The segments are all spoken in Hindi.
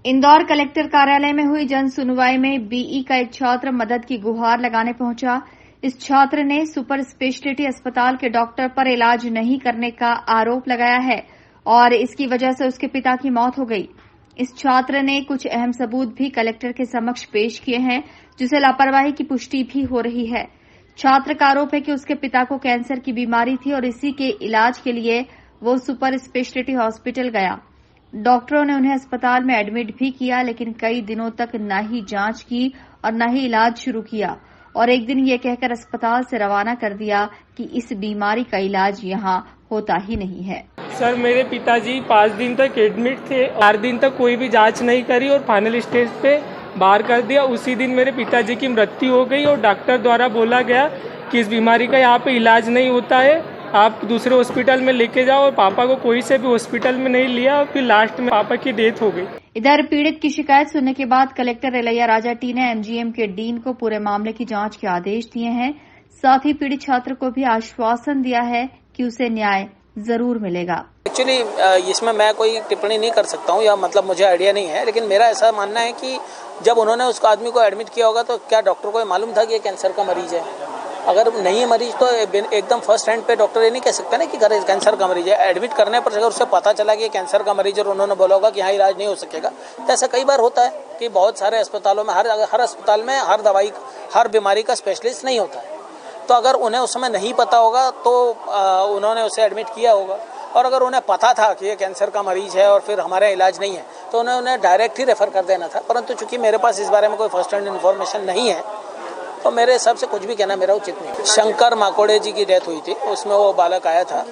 इंदौर कलेक्टर कार्यालय में हुई जन सुनवाई में बीई का एक छात्र मदद की गुहार लगाने पहुंचा। इस छात्र ने सुपर स्पेशलिटी अस्पताल के डॉक्टर पर इलाज नहीं करने का आरोप लगाया है और इसकी वजह से उसके पिता की मौत हो गई। इस छात्र ने कुछ अहम सबूत भी कलेक्टर के समक्ष पेश किए हैं, जिसे लापरवाही की पुष्टि भी हो रही है। छात्र का आरोप है कि उसके पिता को कैंसर की बीमारी थी और इसी के इलाज के लिए वो सुपर स्पेशलिटी हॉस्पिटल गया। डॉक्टरों ने उन्हें अस्पताल में एडमिट भी किया, लेकिन कई दिनों तक न ही जांच की और न ही इलाज शुरू किया और एक दिन ये कहकर अस्पताल से रवाना कर दिया कि इस बीमारी का इलाज यहाँ होता ही नहीं है। सर, मेरे पिताजी 5 दिन तक एडमिट थे, 4 दिन तक कोई भी जांच नहीं करी और फाइनल स्टेज पे बाहर कर दिया। उसी दिन मेरे पिताजी की मृत्यु हो गई और डॉक्टर द्वारा बोला गया कि इस बीमारी का यहाँ पे इलाज नहीं होता है, आप दूसरे हॉस्पिटल में लेके जाओ। और पापा को कोई से भी हॉस्पिटल में नहीं लिया और फिर लास्ट में पापा की डेथ हो गई। इधर पीड़ित की शिकायत सुनने के बाद कलेक्टर इलैया टी ने एमजीएम के डीन को पूरे मामले की जांच के आदेश दिए हैं। साथ ही पीड़ित छात्र को भी आश्वासन दिया है कि उसे न्याय जरूर मिलेगा। एक्चुअली इसमें मैं कोई टिप्पणी नहीं कर सकता हूँ या मतलब मुझे आइडिया नहीं है, लेकिन मेरा ऐसा मानना है कि जब उन्होंने उस आदमी को एडमिट किया होगा तो क्या डॉक्टर को मालूम था कि ये कैंसर का मरीज है? अगर नहीं है मरीज तो एकदम फर्स्ट हैंड पे डॉक्टर ये नहीं कह सकते ना कि कैंसर का मरीज है। एडमिट करने पर अगर उससे पता चला कि कैंसर का मरीज और उन्होंने बोला होगा कि यहाँ इलाज नहीं हो सकेगा, तो ऐसा कई बार होता है कि बहुत सारे अस्पतालों में हर अस्पताल में हर बीमारी का स्पेशलिस्ट नहीं होता है। तो अगर उन्हें उस समय नहीं पता होगा तो उन्होंने उसे एडमिट किया होगा, और अगर उन्हें पता था कि ये कैंसर का मरीज है और फिर हमारे इलाज नहीं है तो उन्हें डायरेक्ट ही रेफर कर देना था। परंतु चूंकि मेरे पास इस बारे में कोई फर्स्ट हैंड इन्फॉर्मेशन नहीं है तो मेरे हिसाब से कुछ भी कहना मेरा उचित नहीं। शंकर माकोड़े जी की डेथ हुई थी, उसमें वो बालक आया था।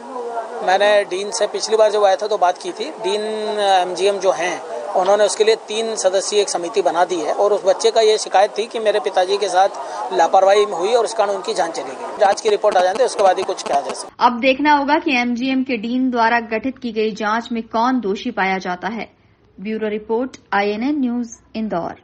मैंने डीन से पिछली बार जब आया था तो बात की थी। डीन एमजीएम जो हैं उन्होंने उसके लिए 3 सदस्यीय एक समिति बना दी है और उस बच्चे का ये शिकायत थी कि मेरे पिताजी के साथ लापरवाही हुई और इस कारण उनकी जांच चली गई। जांच की रिपोर्ट आ जाती है, उसके बाद ही कुछ कहा जा सकता। अब देखना होगा कि एमजीएम के डीन द्वारा गठित की गई जांच में कौन दोषी पाया जाता है। Bureau report, INN news, Indore.